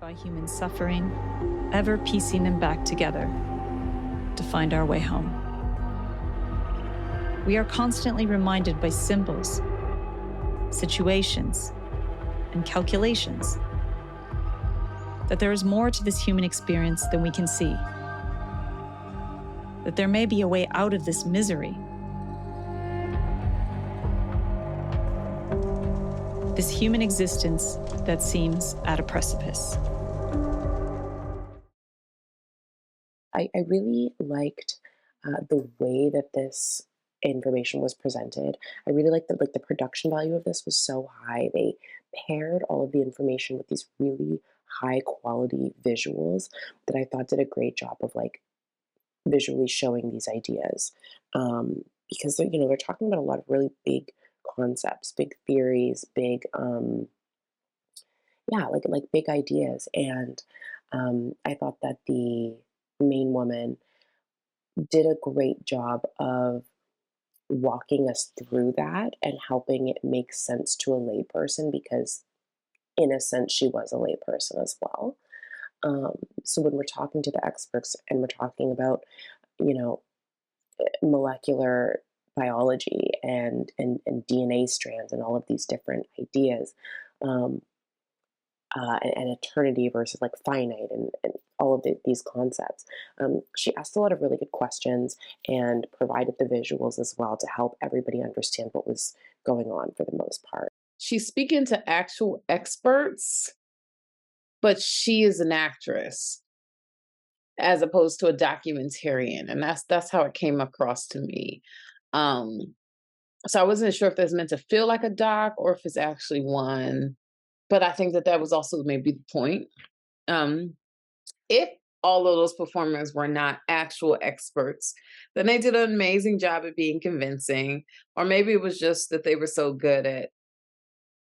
by human suffering, ever piecing them back together to find our way home. We are constantly reminded by symbols, situations, and calculations that there is more to this human experience than we can see, that there may be a way out of this misery. This human existence that seems at a precipice. I really liked the way that this information was presented. I really liked that the production value of this was so high. They paired all of the information with these really high quality visuals that I thought did a great job of visually showing these ideas. Because they're talking about a lot of really big concepts, big theories, big big ideas. And I thought that the main woman did a great job of walking us through that and helping it make sense to a layperson, because in a sense she was a layperson as well. So when we're talking to the experts and we're talking about, molecular biology and DNA strands and all of these different ideas, and eternity versus finite and all of these concepts. She asked a lot of really good questions and provided the visuals as well to help everybody understand what was going on for the most part. She's speaking to actual experts, but she is an actress as opposed to a documentarian. And that's how it came across to me. So I wasn't sure if that's meant to feel like a doc or if it's actually one. But I think that was also maybe the point. If all of those performers were not actual experts, then they did an amazing job at being convincing. Or maybe it was just that they were so good at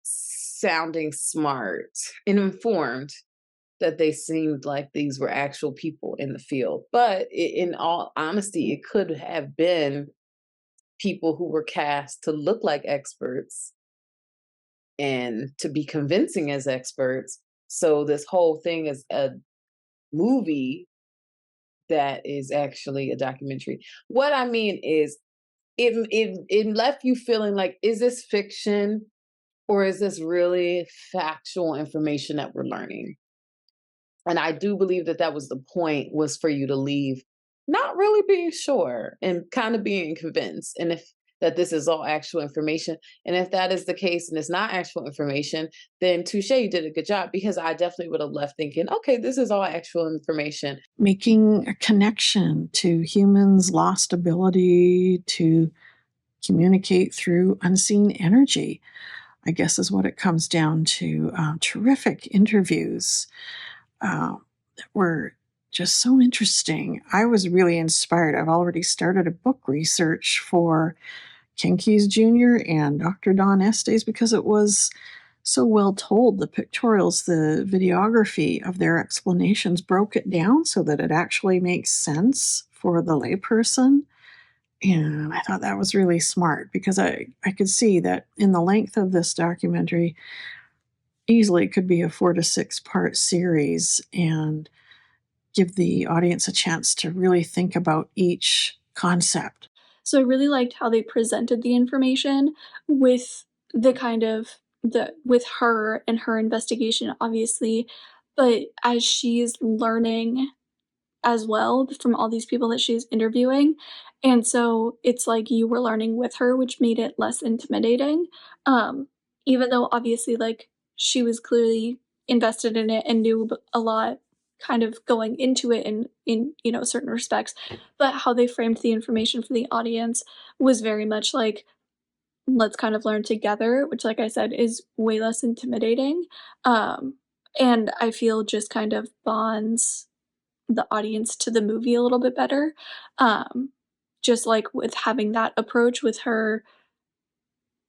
sounding smart and informed that they seemed like these were actual people in the field. But in all honesty, it could have been people who were cast to look like experts and to be convincing as experts. So this whole thing is a movie that is actually a documentary. What I mean is it left you feeling like, is this fiction or is this really factual information that we're learning? And I do believe that was the point, was for you to leave not really being sure and kind of being convinced. And if that this is all actual information. And if that is the case and it's not actual information, then touche, you did a good job, because I definitely would have left thinking, okay, this is all actual information. Making a connection to humans' lost ability to communicate through unseen energy, I guess is what it comes down to. Terrific interviews that were just so interesting. I was really inspired. I've already started a book research for Ken Keyes Jr. and Dr. Don Estes because it was so well told. The pictorials, the videography of their explanations broke it down so that it actually makes sense for the layperson. And I thought that was really smart, because I could see that in the length of this documentary, easily it could be a 4 to 6 part series and give the audience a chance to really think about each concept. So I really liked how they presented the information with with her and her investigation, obviously, but as she's learning as well from all these people that she's interviewing. And so it's like you were learning with her, which made it less intimidating. Even though obviously she was clearly invested in it and knew a lot kind of going into it in certain respects, but how they framed the information for the audience was very much like, let's kind of learn together, which, like I said, is way less intimidating. And I feel just kind of bonds the audience to the movie a little bit better. Just with having that approach with her,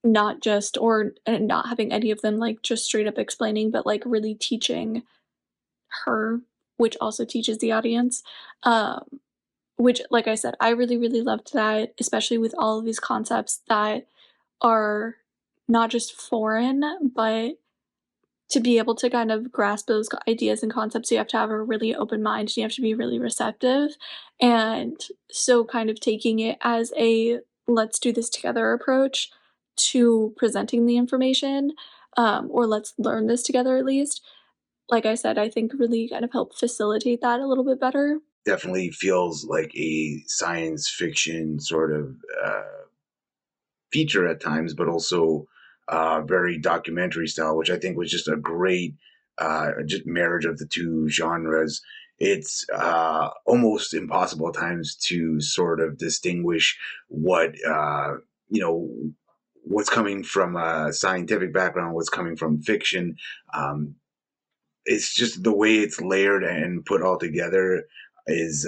not having any of them just straight up explaining, but really teaching her, which also teaches the audience. Which, like I said, I really, really loved that, especially with all of these concepts that are not just foreign, but to be able to kind of grasp those ideas and concepts, you have to have a really open mind and you have to be really receptive. And so kind of taking it as a let's do this together approach to presenting the information, or let's learn this together at least, like I said, I think really kind of help facilitate that a little bit better. Definitely feels like a science fiction sort of feature at times, but also very documentary style, which I think was just a great just marriage of the two genres. It's almost impossible at times to sort of distinguish what what's coming from a scientific background, what's coming from fiction. It's just the way it's layered and put all together is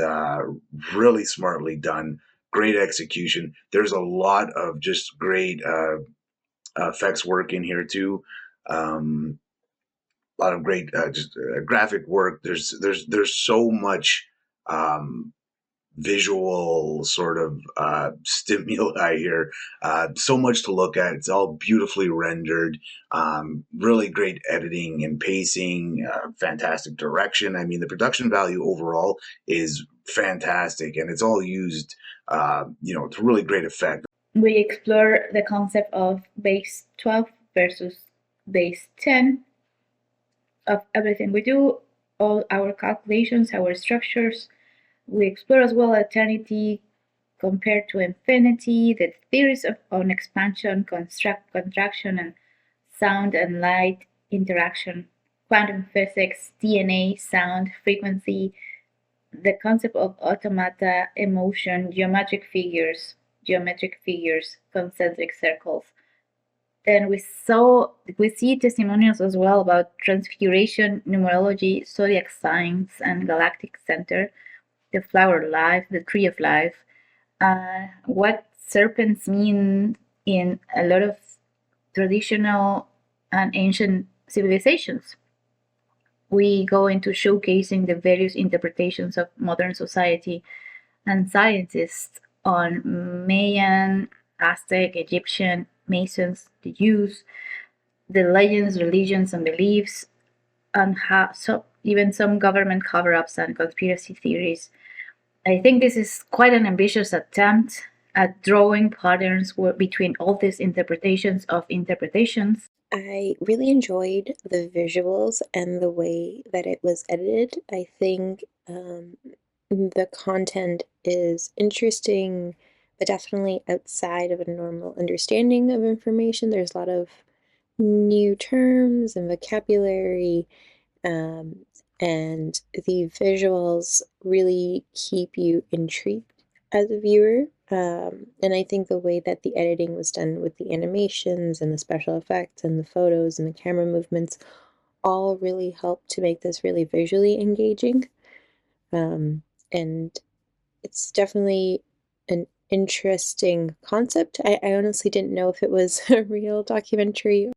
really smartly done. Great execution. There's a lot of just great effects work in here too. A lot of great graphic work. There's so much visual sort of stimuli here. So much to look at. It's all beautifully rendered. Really great editing and pacing. Fantastic direction. I mean, the production value overall is fantastic, and it's all used, to really great effect. We explore the concept of base 12 versus base 10 of everything we do, all our calculations, our structures. We explore as well eternity compared to infinity, the theories on expansion, contraction, and sound and light interaction, quantum physics, DNA, sound, frequency, the concept of automata, emotion, geometric figures, concentric circles. Then we see testimonials as well about transfiguration, numerology, zodiac signs, and galactic center, the flower of life, the tree of life, what serpents mean in a lot of traditional and ancient civilizations. We go into showcasing the various interpretations of modern society and scientists on Mayan, Aztec, Egyptian, Masons, the Jews, the legends, religions, and beliefs, and how even some government cover-ups and conspiracy theories. I think this is quite an ambitious attempt at drawing patterns between all these interpretations of interpretations. I really enjoyed the visuals and the way that it was edited. I think the content is interesting, but definitely outside of a normal understanding of information. There's a lot of new terms and vocabulary, and the visuals really keep you intrigued as a viewer. And I think the way that the editing was done with the animations and the special effects and the photos and the camera movements all really helped to make this really visually engaging. And it's definitely an interesting concept. I honestly didn't know if it was a real documentary.